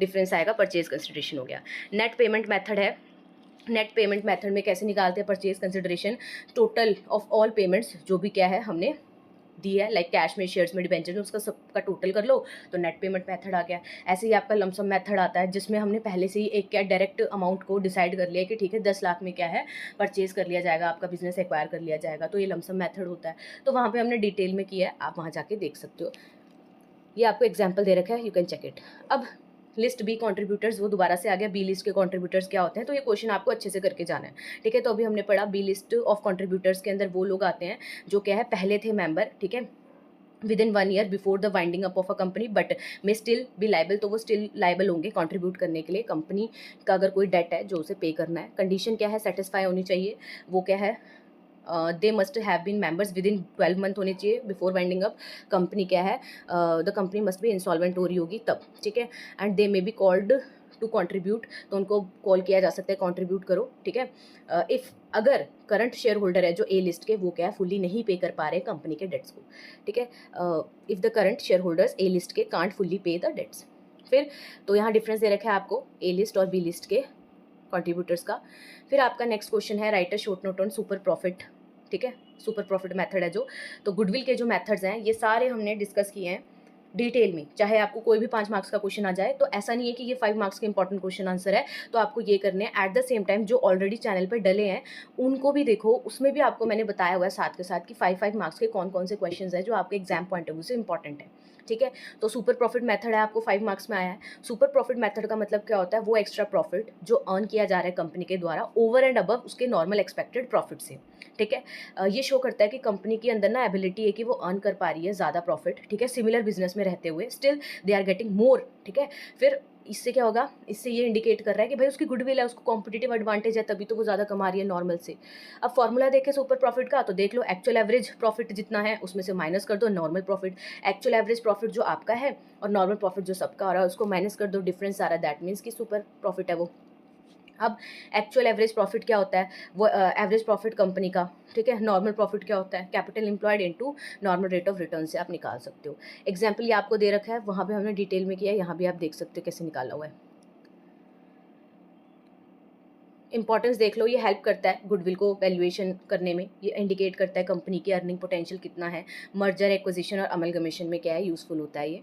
डिफरेंस आएगा परचेज कंसिडरेशन हो गया। नेट पेमेंट मेथड है। नेट पेमेंट मेथड में कैसे निकालते हैं purchase consideration, total of all payments जो भी क्या है हमने दी है, लाइक कैश में, शेयर्स में, डिबेंचर में, उसका सबका टोटल कर लो तो नेट पेमेंट मेथड आ गया। ऐसे ही आपका लमसम मेथड आता है जिसमें हमने पहले से ही एक क्या डायरेक्ट अमाउंट को डिसाइड कर लिया कि ठीक है 10 लाख में क्या है परचेज कर लिया जाएगा, आपका बिजनेस एक्वायर कर लिया जाएगा, तो ये लमसम मेथड होता है। तो वहाँ पर हमने डिटेल में किया है, आप वहाँ जाके देख सकते हो। ये आपको एग्जाम्पल दे रखा है, यू कैन चेक इट। अब लिस्ट बी कंट्रीब्यूटर्स, वो दोबारा से आ गया, बी लिस्ट के कंट्रीब्यूटर्स क्या होते हैं, तो ये क्वेश्चन आपको अच्छे से करके जाना है, ठीक है। तो अभी हमने पढ़ा बी लिस्ट ऑफ कंट्रीब्यूटर्स के अंदर वो लोग आते हैं जो क्या है पहले थे मेंबर, ठीक है, with in 1 year before the winding up of a company but may still be liable, तो वो स्टिल लाइबल होंगे कंट्रीब्यूट करने के लिए। कंपनी का अगर कोई डेट है जो उसे पे करना है, कंडीशन क्या है सेटिस्फाई होनी चाहिए, वो क्या है they must have been members within 12 month होने चाहिए बिफोर वाइंडिंग अप। कंपनी क्या है, the company must be insolvent हो रही होगी तब, ठीक है। And they may be called to contribute, तो उनको कॉल किया जा सकता है कंट्रीब्यूट करो, ठीक है। इफ़ अगर करंट शेयर होल्डर है जो ए लिस्ट के, वो क्या है, फुल्ली नहीं पे कर पा रहे कंपनी के डेट्स को, ठीक है। If the current share holders A list के कांट फुल्ली पे द डेट्स। फिर तो यहाँ डिफरेंस दे रखा है आपको ए लिस्ट और बी लिस्ट के कंट्रीब्यूटर्स का। फिर आपका नेक्स्ट क्वेश्चन है right a short note on super profit, ठीक है। सुपर प्रॉफिट मेथड है जो, तो गुडविल के जो मेथड्स हैं ये सारे हमने डिस्कस किए हैं डिटेल में। चाहे आपको कोई भी 5 मार्क्स का क्वेश्चन आ जाए, तो ऐसा नहीं है कि ये 5 मार्क्स के इंपॉर्टेंट क्वेश्चन आंसर है तो आपको ये करने हैं। एट द सेम टाइम जो ऑलरेडी चैनल पे डले हैं उनको भी देखो, उसमें भी आपको मैंने बताया हुआ है साथ के साथ कि 5 मार्क्स के कौन कौन से क्वेश्चन है जो आपके एग्जाम पॉइंट ऑफ व्यू से इंपॉर्टेंट है, ठीक है। तो सुपर प्रॉफिट मेथड है, आपको 5 मार्क्स में आया है। सुपर प्रॉफिट मेथड का मतलब क्या होता है, वो एक्स्ट्रा प्रॉफिट जो अर्न किया जा रहा है कंपनी के द्वारा ओवर एंड अबव उसके नॉर्मल एक्सपेक्टेड प्रॉफिट से, ठीक है। ये शो करता है कि कंपनी के अंदर ना एबिलिटी है कि वो अर्न कर पा रही है ज़्यादा प्रॉफिट, ठीक है, सिमिलर बिजनेस में रहते हुए still they are getting more, ठीक है। फिर इससे क्या होगा, इससे ये इंडिकेट कर रहा है कि भाई उसकी गुडविल है, उसको कॉम्पिटिटिव एडवांटेज है, तभी तो वो ज़्यादा कमा रही है नॉर्मल से। अब फॉर्मूला देखें सुपर प्रॉफिट का, तो देख लो एक्चुअल एवरेज प्रॉफिट जितना है उसमें से माइनस कर दो normal profit. Actual average profit जो आपका है और नॉर्मल प्रॉफिट जो सबका आ रहा है उसको माइनस कर दो, डिफरेंस आ रहा है, दैट मीन्स कि सुपर प्रॉफिट है वो। अब एक्चुअल एवरेज प्रॉफिट क्या होता है, वो एवरेज प्रॉफिट कंपनी का, ठीक है। नॉर्मल प्रॉफिट क्या होता है, capital employed into normal rate of return से आप निकाल सकते हो। एग्जाम्पल ये आपको दे रखा है, वहाँ पे हमने डिटेल में किया है, यहाँ भी आप देख सकते हो कैसे निकाला हुआ है। इंपॉर्टेंस देख लो, ये हेल्प करता है गुडविल को वैल्यूएशन करने में, ये इंडिकेट करता है कंपनी की अर्निंग पोटेंशियल कितना है, मर्जर एक्विजिशन और अमलगमेशन में क्या है यूजफुल होता है ये।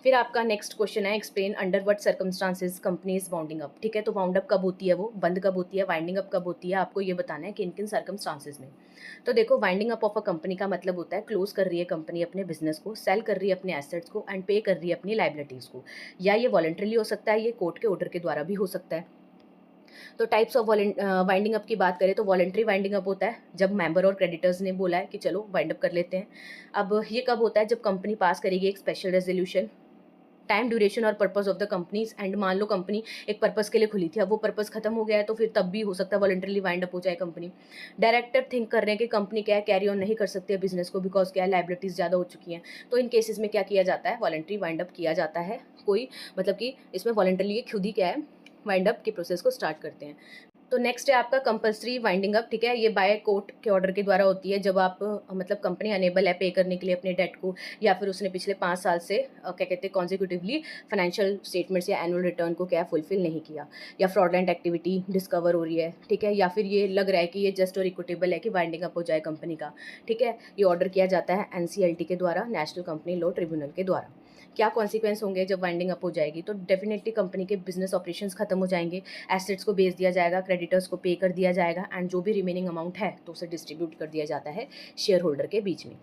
फिर आपका नेक्स्ट क्वेश्चन है explain under what circumstances company is wounding up, ठीक है। तो वाउंड अप कब होती है, वो बंद कब होती है, वाइंडिंग अप कब होती है, आपको ये बताना है किन किन सर्कमस्टांसेस में। तो देखो winding up of a company का मतलब होता है क्लोज कर रही है कंपनी अपने बिजनेस को, सेल कर रही है अपने एसेट्स को एंड पे कर रही है अपनी लाइबिलिटीज़ को। या ये वॉलंटरीली हो सकता है, ये कोर्ट के ऑर्डर के द्वारा भी हो सकता है। तो टाइप्स ऑफ वाइंडिंग अप की बात करें तो वॉलंटरी वाइंडिंग अप होता है जब मेंबर और क्रेडिटर्स ने बोला है कि चलो वाइंड अप कर लेते हैं। अब ये कब होता है, जब कंपनी पास करेगी एक स्पेशल रेजोल्यूशन, टाइम ड्यूरेशन और purpose of the companies and, मान लो कंपनी एक पर्पस के लिए खुली थी, अब वो पर्पस खत्म हो गया है तो फिर तब भी हो सकता है वॉलंटरीली वाइंड अप हो जाए कंपनी। डायरेक्टर थिंक कर रहे हैं कि कंपनी क्या है कैरी ऑन नहीं कर सकती है बिजनेस को बिकॉज क्या है लाइबिलिटीज ज़्यादा हो चुकी हैं, तो इन केसेस में क्या किया जाता है, वॉलंटरी वाइंड अप किया जाता है। कोई मतलब कि इसमें वॉलंटरीली खुद ही क्या है वाइंड अप के प्रोसेस को स्टार्ट करते हैं। तो नेक्स्ट है आपका कंपल्सरी वाइंडिंग अप, ठीक है। ये बाय कोर्ट के ऑर्डर के द्वारा होती है जब आप मतलब कंपनी अनेबल है पे करने के लिए अपने डेट को, या फिर उसने पिछले 5 साल से क्या कहते हैं कॉन्जिक्यूटिवली फाइनेंशियल स्टेटमेंट्स या एनुअल रिटर्न को क्या फुलफिल नहीं किया, या फ्रॉडलेंट एक्टिविटी डिस्कवर हो रही है, ठीक है। या फिर ये लग रहा है कि ये जस्ट और इक्विटेबल है कि वाइंडिंग अप हो जाए कंपनी का, ठीक है। ये ऑर्डर किया जाता है NCLT के द्वारा, नेशनल कंपनी लॉ ट्रिब्यूनल के द्वारा। क्या कॉन्सिक्वेंस होंगे जब वाइंडिंग अप हो जाएगी, तो डेफिनेटली कंपनी के बिजनेस ऑपरेशंस खत्म हो जाएंगे, एसेट्स को बेच दिया जाएगा, क्रेडिटर्स को पे कर दिया जाएगा एंड जो भी रिमेनिंग अमाउंट है तो उसे डिस्ट्रीब्यूट कर दिया जाता है शेयर होल्डर के बीच में।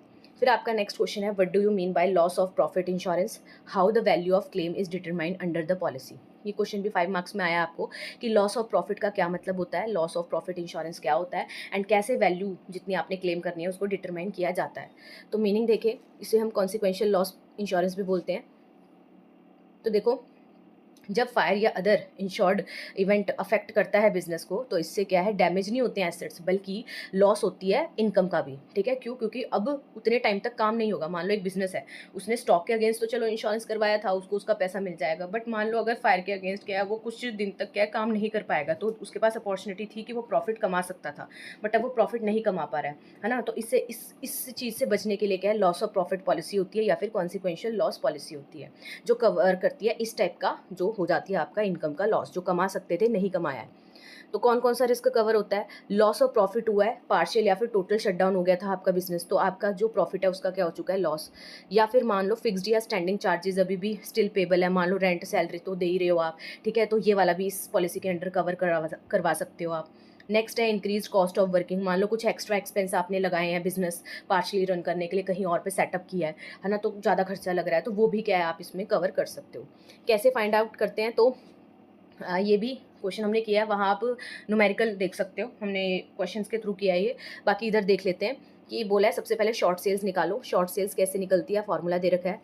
फिर आपका नेक्स्ट क्वेश्चन है what do you mean by loss of profit insurance, how the value of claim is determined under the policy. ये क्वेश्चन भी 5 मार्क्स में आया आपको कि लॉस ऑफ प्रॉफिट का क्या मतलब होता है, लॉस ऑफ प्रॉफिट इंश्योरेंस क्या होता है एंड कैसे वैल्यू जितनी आपने क्लेम करनी है उसको डिटरमाइन किया जाता है। तो मीनिंग देखें, इसे हम कॉन्सिक्वेंशियल लॉस इंश्योरेंस भी बोलते हैं। तो देखो जब फायर या अदर इंश्योर्ड इवेंट अफेक्ट करता है बिजनेस को, तो इससे क्या है डैमेज नहीं होते हैं एसेट्स बल्कि लॉस होती है इनकम का भी, ठीक है। क्यों, क्योंकि अब उतने टाइम तक काम नहीं होगा। मान लो एक बिजनेस है, उसने स्टॉक के अगेंस्ट तो चलो इंश्योरेंस करवाया था, उसको उसका पैसा मिल जाएगा, बट मान लो अगर फायर के अगेंस्ट क्या है वो कुछ दिन तक क्या काम नहीं कर पाएगा, तो उसके पास अपॉर्चुनिटी थी कि वो प्रॉफिट कमा सकता था बट अब वो प्रॉफिट नहीं कमा पा रहा है ना। तो इससे इस चीज़ से बचने के लिए क्या है लॉस ऑफ प्रॉफिट पॉलिसी होती है या फिर कॉन्सिक्वेंशियल लॉस पॉलिसी होती है जो कवर करती है इस टाइप का जो हो जाती है आपका इनकम का लॉस, जो कमा सकते थे नहीं कमाया है। तो कौन कौन सा रिस्क कवर होता है, लॉस ऑफ प्रॉफिट हुआ है, पार्शियल या फिर टोटल शटडाउन हो गया था आपका बिजनेस, तो आपका जो प्रॉफिट है उसका क्या हो चुका है लॉस। या फिर मान लो फिक्स्ड या स्टैंडिंग चार्जेस अभी भी स्टिल पेबल है, मान लो रेंट सैलरी तो दे ही रहे हो आप, ठीक है, तो ये वाला भी इस पॉलिसी के अंडर कवर करवा सकते हो आप। नेक्स्ट है इंक्रीज कॉस्ट ऑफ वर्किंग, मान लो कुछ एक्स्ट्रा एक्सपेंस आपने लगाए हैं बिजनेस पार्शली रन करने के लिए, कहीं और पे सेटअप किया है ना, तो ज़्यादा खर्चा लग रहा है, तो वो भी क्या है आप इसमें कवर कर सकते हो। कैसे फाइंड आउट करते हैं, तो ये भी क्वेश्चन हमने किया है, वहाँ आप न्यूमेरिकल देख सकते हो, हमने क्वेश्चंस के थ्रू किया है ये। बाकी इधर देख लेते हैं कि बोला है सबसे पहले शॉर्ट सेल्स निकालो, शॉर्ट सेल्स कैसे निकलती है, फॉर्मूला दे रखा है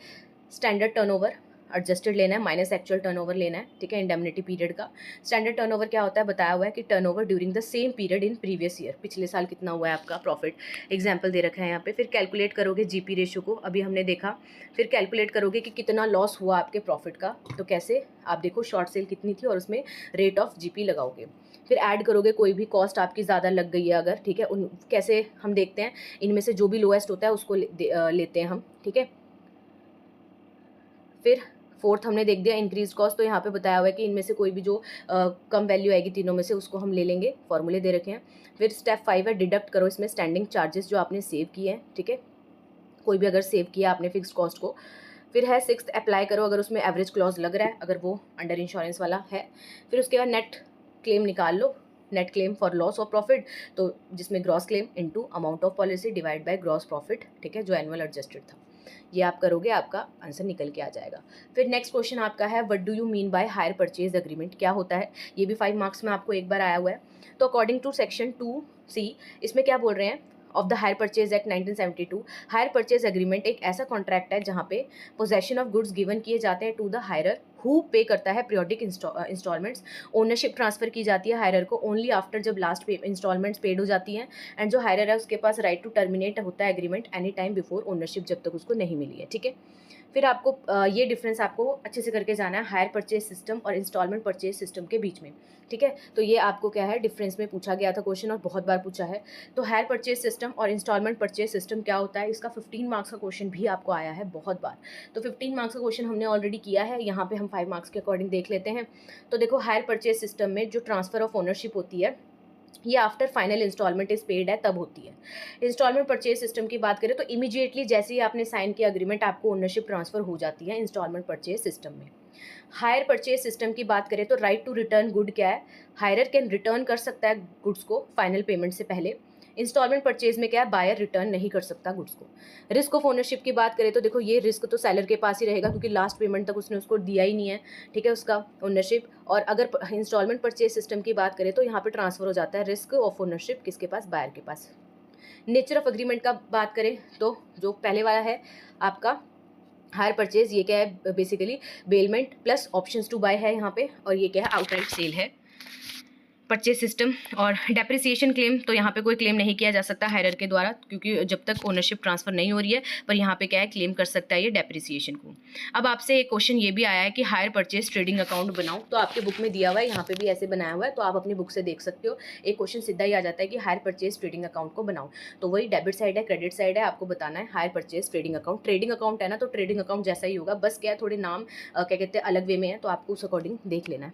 स्टैंडर्ड टर्नओवर एडजस्टेड लेना है माइनस एक्चुअल टर्नओवर लेना है, ठीक है, इंडेमनिटी पीरियड का। स्टैंडर्ड टर्नओवर क्या होता है बताया हुआ है कि turnover during the same period in previous year, पिछले साल कितना हुआ है आपका प्रॉफिट, एग्जाम्पल दे रखा है यहाँ पे। फिर कैलकुलेट करोगे जीपी रेशियो को, अभी हमने देखा। फिर कैलकुलेट करोगे कि कितना लॉस हुआ आपके प्रॉफिट का, तो कैसे आप देखो शॉर्ट सेल कितनी थी और उसमें रेट ऑफ जीपी लगाओगे। फिर ऐड करोगे कोई भी कॉस्ट आपकी ज़्यादा लग गई है अगर, ठीक है, उन कैसे हम देखते हैं, इनमें से जो भी लोएस्ट होता है उसको लेते हैं हम, ठीक है। फिर फोर्थ हमने देख दिया इंक्रीज कॉस्ट, तो यहाँ पे बताया हुआ है कि इनमें से कोई भी जो कम वैल्यू आएगी तीनों में से उसको हम ले लेंगे, फॉर्मूले दे रखे हैं। फिर स्टेप 5 है डिडक्ट करो इसमें स्टैंडिंग चार्जेस जो आपने सेव किए हैं, ठीक है, कोई भी अगर सेव किया आपने फिक्स्ड कॉस्ट को। फिर है 6th अप्लाई करो अगर उसमें एवरेज क्लॉज लग रहा है, अगर वो अंडर इंश्योरेंस वाला है। फिर उसके बाद नेट क्लेम निकाल लो, net claim for loss of profit, तो जिसमें gross claim into amount of policy divide by gross profit, ठीक है, जो एनुअल एडजस्टेड था। ये आप करोगे, आपका आंसर निकल के आ जाएगा। फिर नेक्स्ट क्वेश्चन आपका है what do you mean by hire purchase agreement, क्या होता है, ये भी 5 मार्क्स में आपको एक बार आया हुआ है। तो अकॉर्डिंग टू सेक्शन 2C इसमें क्या बोल रहे हैं, of the hire purchase act 1972, hire purchase agreement एक ऐसा कॉन्ट्रैक्ट है जहाँ पे पोजेशन ऑफ गुड्स गिवन किए जाते हैं टू द हायरर हु पे करता है पीरियोडिक इंस्टॉलमेंट्स। ओनरशिप ट्रांसफर की जाती है हायरर को ओनली आफ्टर जब लास्ट इंस्टॉलमेंट्स पेड हो जाती हैं, एंड जो हायरर है उसके पास राइट टू टर्मिनेट होता है agreement any time before ownership, जब तक उसको नहीं मिली है, ठीक है। फिर आपको ये डिफरेंस आपको अच्छे से करके जाना है हायर परचेज सिस्टम और इंस्टॉलमेंट परचेज सिस्टम के बीच में, ठीक है। तो ये आपको क्या है डिफरेंस में पूछा गया था क्वेश्चन और बहुत बार पूछा है। तो हायर परचेज सिस्टम और इंस्टॉलमेंट परचेज सिस्टम क्या होता है, इसका 15 मार्क्स का क्वेश्चन भी आपको आया है बहुत बार। तो 15 मार्क्स का क्वेश्चन हमने ऑलरेडी किया है, यहाँ पे हम 5 मार्क्स के अकॉर्डिंग देख लेते हैं। तो देखो हायर परचेज सिस्टम में जो ट्रांसफर ऑफ ओनरशिप होती है ये after final installment is paid है तब होती है। इंस्टॉलमेंट परचेज सिस्टम की बात करें तो इमीडिएटली जैसे ही आपने साइन किया एग्रीमेंट आपको ओनरशिप ट्रांसफर हो जाती है इंस्टॉलमेंट परचेज सिस्टम में। हायर परचेज सिस्टम की बात करें तो राइट टू रिटर्न गुड क्या है, हायरर कैन रिटर्न कर सकता है गुड्स को फाइनल पेमेंट से पहले। इंस्टॉलमेंट परचेज में क्या है, बायर रिटर्न नहीं कर सकता गुड्स को। रिस्क ऑफ ओनरशिप की बात करें तो देखो ये रिस्क तो सेलर के पास ही रहेगा क्योंकि लास्ट पेमेंट तक उसने उसको दिया ही नहीं है, ठीक है, उसका ओनरशिप। और अगर इंस्टॉलमेंट परचेज सिस्टम की बात करें तो यहाँ पे ट्रांसफर हो जाता है रिस्क ऑफ ओनरशिप किसके पास, बायर के पास। नेचर ऑफ एग्रीमेंट का बात करें तो जो पहले वाला है आपका हायर परचेज, ये क्या है basically bailment plus options to buy है यहाँ पे, और ये क्या है आउटराइट सेल है। परचेज सिस्टम और डेप्रिसिएशन क्लेम, तो यहाँ पे कोई क्लेम नहीं किया जा सकता हायरर के द्वारा क्योंकि जब तक ओनरशिप ट्रांसफर नहीं हो रही है, पर यहाँ पे क्या है क्लेम कर सकता है ये डेप्रिसिएशन को। अब आपसे एक क्वेश्चन ये भी आया है कि हायर परचेज ट्रेडिंग अकाउंट बनाओ, तो आपके बुक में दिया हुआ है, यहाँ पे भी ऐसे बनाया हुआ है, तो आप अपनी बुक से देख सकते हो। एक क्वेश्चन सीधा ही आ जाता है कि हायर परचेज ट्रेडिंग अकाउंट को बनाओ, तो वही डेबिट साइड है क्रेडिट साइड है, आपको बताना है hire purchase trading account. Trading account है ना, तो ट्रेडिंग अकाउंट जैसा ही होगा, बस क्या है थोड़े नाम क्या कहते हैं अलग वे में है, तो आपको उस अकॉर्डिंग देख लेना है,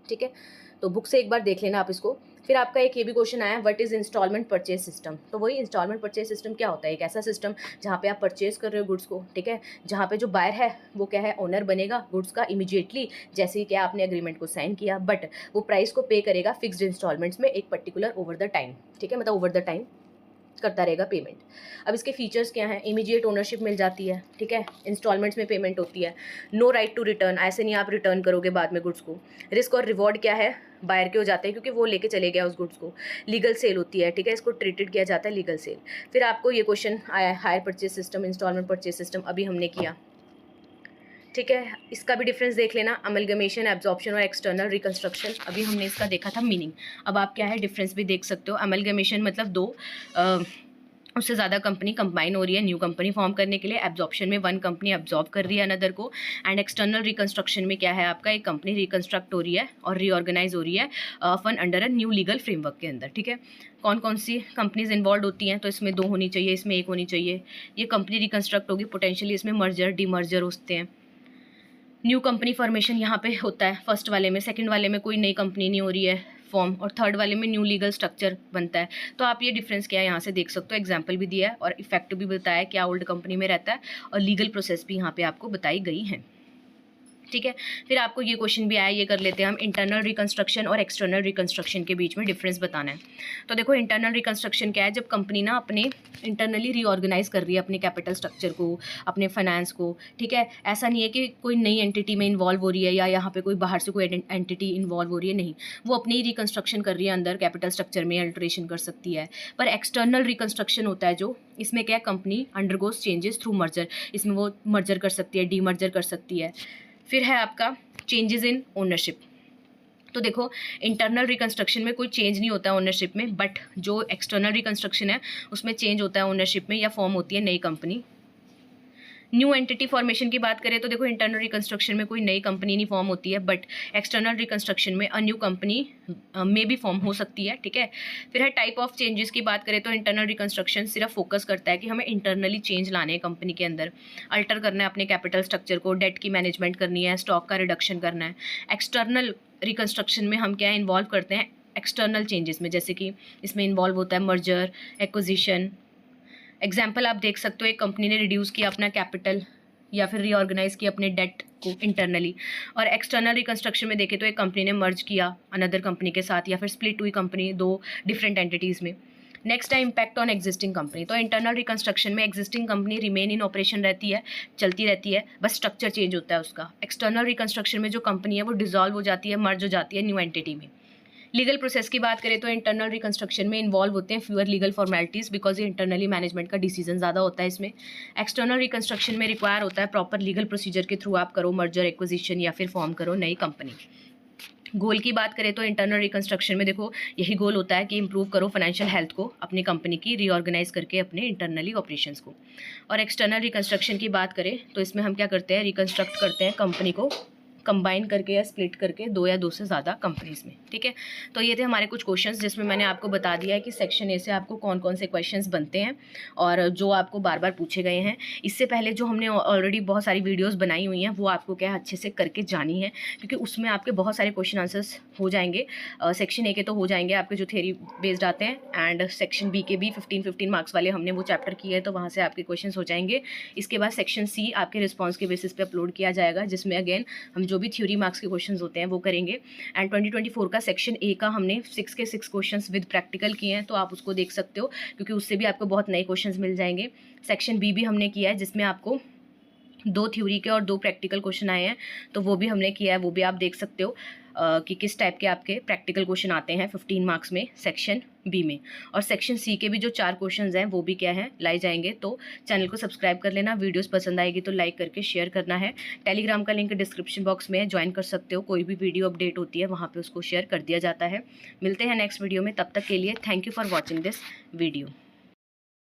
ठीक है। तो बुक से एक बार देख लेना आप इसको। फिर आपका एक ये भी क्वेश्चन आया what is installment purchase system, तो वही इंस्टॉलमेंट परचेज सिस्टम क्या होता है, एक ऐसा सिस्टम जहाँ पे आप परचेज कर रहे हो गुड्स को, ठीक है, जहाँ पे जो बायर है वो क्या है ओनर बनेगा गुड्स का इमीडिएटली जैसे ही क्या आपने एग्रीमेंट को साइन किया, बट वो प्राइस को पे करेगा फिक्स्ड इंस्टॉलमेंट्स में एक पर्टिकुलर ओवर द टाइम, ठीक है, मतलब ओवर द टाइम करता रहेगा पेमेंट। अब इसके फीचर्स क्या हैं, इमीडिएट ओनरशिप मिल जाती है, ठीक है, इंस्टॉलमेंट्स में पेमेंट होती है, नो राइट टू रिटर्न, ऐसे नहीं आप रिटर्न करोगे बाद में गुड्स को। रिस्क और रिवॉर्ड क्या है, बायर के हो जाते हैं क्योंकि वो लेके चले गया उस गुड्स को। लीगल सेल होती है, ठीक है, इसको ट्रीटेड किया जाता है लीगल सेल। फिर आपको ये क्वेश्चन आया है hire purchase system installment purchase system, अभी हमने किया, ठीक है, इसका भी डिफरेंस देख लेना, अमलगमेशन एब्जॉर्प्शन और एक्सटर्नल रिकंस्ट्रक्शन, अभी हमने इसका देखा था मीनिंग। अब आप क्या है डिफरेंस भी देख सकते हो। अमलगमेशन मतलब दो उससे ज़्यादा कंपनी कंबाइन हो रही है न्यू कंपनी फॉर्म करने के लिए, एब्जॉर्प्शन में वन कंपनी एब्जॉर्ब कर रही है अनदर को, एंड एक्सटर्नल रिकंस्ट्रक्शन में क्या है आपका एक कंपनी रिकंस्ट्रक्ट हो रही है और रीऑर्गेनाइज हो रही है fun under a new legal framework के अंदर, ठीक है। कौन कौन सी कंपनीज इन्वॉल्व होती हैं, तो इसमें 2 होनी चाहिए, इसमें 1 होनी चाहिए। ये कंपनी रिकंस्ट्रक्ट होगी, पोटेंशियली इसमें मर्जर डीमर्जर होते हैं। न्यू कंपनी फॉर्मेशन यहाँ पे होता है फर्स्ट वाले में, सेकंड वाले में कोई नई कंपनी नहीं हो रही है फॉर्म, और थर्ड वाले में न्यू लीगल स्ट्रक्चर बनता है। तो आप ये डिफरेंस क्या है यहाँ से देख सकते हो, एग्जाम्पल भी दिया है और इफेक्ट भी बताया क्या ओल्ड कंपनी में रहता है, और लीगल प्रोसेस भी यहाँ पे आपको बताई गई है, ठीक है। फिर आपको ये क्वेश्चन भी आया, ये कर लेते हैं हम, इंटरनल रिकंस्ट्रक्शन और एक्सटर्नल रिकंस्ट्रक्शन के बीच में डिफरेंस बताना है। तो देखो इंटरनल रिकंस्ट्रक्शन क्या है, जब कंपनी ना अपने इंटरनली रीऑर्गेनाइज कर रही है अपने कैपिटल स्ट्रक्चर को, अपने फाइनेंस को, ठीक है। ऐसा नहीं है कि कोई नई एंटिटी में इन्वॉल्व हो रही है या यहाँ पे कोई बाहर से कोई एंटिटी इन्वॉल्व हो रही है, नहीं, वो अपनी ही रिकंस्ट्रक्शन कर रही है अंदर कैपिटल स्ट्रक्चर में, अल्टरेशन कर सकती है। पर एक्सटर्नल रिकंस्ट्रक्शन होता है जो, इसमें क्या है, company undergoes changes through merger, इसमें वो मर्जर कर सकती है, डीमर्जर कर सकती है। फिर है आपका चेंजेस इन ओनरशिप। तो देखो इंटरनल रिकंस्ट्रक्शन में कोई चेंज नहीं होता है ओनरशिप में, बट जो एक्सटर्नल रिकंस्ट्रक्शन है उसमें चेंज होता है ओनरशिप में, या फॉर्म होती है नई कंपनी। न्यू एंटिटी फॉर्मेशन की बात करें तो देखो इंटरनल रिकंस्ट्रक्शन में कोई नई कंपनी नहीं फॉर्म होती है, बट एक्सटर्नल रिकंस्ट्रक्शन में अ न्यू कंपनी में भी फॉर्म हो सकती है, ठीक है। फिर है टाइप ऑफ चेंजेस की बात करें तो इंटरनल रिकंस्ट्रक्शन सिर्फ फोकस करता है कि हमें इंटरनली चेंज लाने हैं कंपनी के अंदर, अल्टर करना है अपने कैपिटल स्ट्रक्चर को, डेट की मैनेजमेंट करनी है, स्टॉक का रिडक्शन करना है। एक्सटर्नल रिकंस्ट्रक्शन में हम क्या इन्वॉल्व करते हैं एक्सटर्नल चेंजेस में, जैसे कि इसमें इन्वॉल्व होता है मर्जर, एक्विजिशन। एग्जाम्पल आप देख सकते हो, एक कंपनी ने रिड्यूस किया अपना कैपिटल या फिर रीऑर्गेनाइज किया अपने डेट को इंटरनली, और एक्सटर्नल रिकंस्ट्रक्शन में देखें तो एक कंपनी ने मर्ज किया अनदर कंपनी के साथ, या फिर स्प्लिट हुई कंपनी दो डिफरेंट एंटिटीज़ में। नेक्स्ट है इम्पैक्ट ऑन एग्जिस्टिंग कंपनी। तो इंटरनल रिकंस्ट्रक्शन में existing company remain in operation रहती है, चलती रहती है, बस स्ट्रक्चर चेंज होता है उसका। एक्सटर्नल रिकंस्ट्रक्शन में जो कंपनी है वो डिसॉल्व हो जाती है, मर्ज हो जाती है न्यू एंटिटी में। लीगल प्रोसेस की बात करें तो इंटरनल रिकंस्ट्रक्शन में इन्वॉल्व होते हैं फ्यूअर लीगल फॉर्मेलिटीज़, बिकॉज ये इंटरनली मैनेजमेंट का डिसीजन ज़्यादा होता है इसमें। एक्सटर्नल रिकंस्ट्रक्शन में रिक्वायर होता है प्रॉपर लीगल प्रोसीजर के थ्रू आप करो मर्जर, एक्विजिशन या फिर फॉर्म करो नई कंपनी। गोल की बात करें तो इंटरनल रिकंस्ट्रक्शन में देखो यही गोल होता है कि इंप्रूव करो फाइनेंशियल हेल्थ को अपनी कंपनी की, रीऑर्गेनाइज करके अपने इंटरनली ऑपरेशंस को। और एक्सटर्नल रिकंस्ट्रक्शन की बात करें तो इसमें हम क्या करते हैं, रिकंस्ट्रक्ट करते हैं कंपनी को कंबाइन करके या स्प्लिट करके दो या दो से ज़्यादा कंपनीज़ में, ठीक है। तो ये थे हमारे कुछ क्वेश्चंस जिसमें मैंने आपको बता दिया है कि सेक्शन ए से आपको कौन कौन से क्वेश्चंस बनते हैं और जो आपको बार बार पूछे गए हैं। इससे पहले जो हमने ऑलरेडी बहुत सारी वीडियोज़ बनाई हुई हैं वो आपको क्या अच्छे से करके जानी है, क्योंकि उसमें आपके बहुत सारे क्वेश्चन आंसर्स हो जाएंगे। सेक्शन ए के तो हो जाएंगे आपके जो थ्योरी बेस्ड आते हैं, एंड सेक्शन बी के भी 15 मार्क्स वाले हमने वो चैप्टर किए हैं, तो वहाँ से आपके क्वेश्चन हो जाएंगे। इसके बाद सेक्शन सी आपके रिस्पॉन्स के बेसिस पे अपलोड किया जाएगा, जिसमें अगेन हम जो भी थ्योरी मार्क्स के क्वेश्चंस होते हैं वो करेंगे। एंड 2024 का सेक्शन ए का हमने 6 के 6 क्वेश्चंस विद प्रैक्टिकल किए हैं, तो आप उसको देख सकते हो, क्योंकि उससे भी आपको बहुत नए क्वेश्चंस मिल जाएंगे। सेक्शन बी भी हमने किया है जिसमें आपको 2 थ्योरी के और 2 प्रैक्टिकल क्वेश्चन आए हैं, तो वो भी हमने किया है, वो भी आप देख सकते हो कि किस टाइप के आपके प्रैक्टिकल क्वेश्चन आते हैं 15 मार्क्स में सेक्शन बी में। और सेक्शन सी के भी जो 4 क्वेश्चंस हैं वो भी क्या है लाई जाएंगे। तो चैनल को सब्सक्राइब कर लेना, वीडियोस पसंद आएगी तो लाइक करके शेयर करना है। टेलीग्राम का लिंक डिस्क्रिप्शन बॉक्स में है, ज्वाइन कर सकते हो, कोई भी वीडियो अपडेट होती है वहाँ पर उसको शेयर कर दिया जाता है। मिलते हैं नेक्स्ट वीडियो में, तब तक के लिए thank you for watching this video.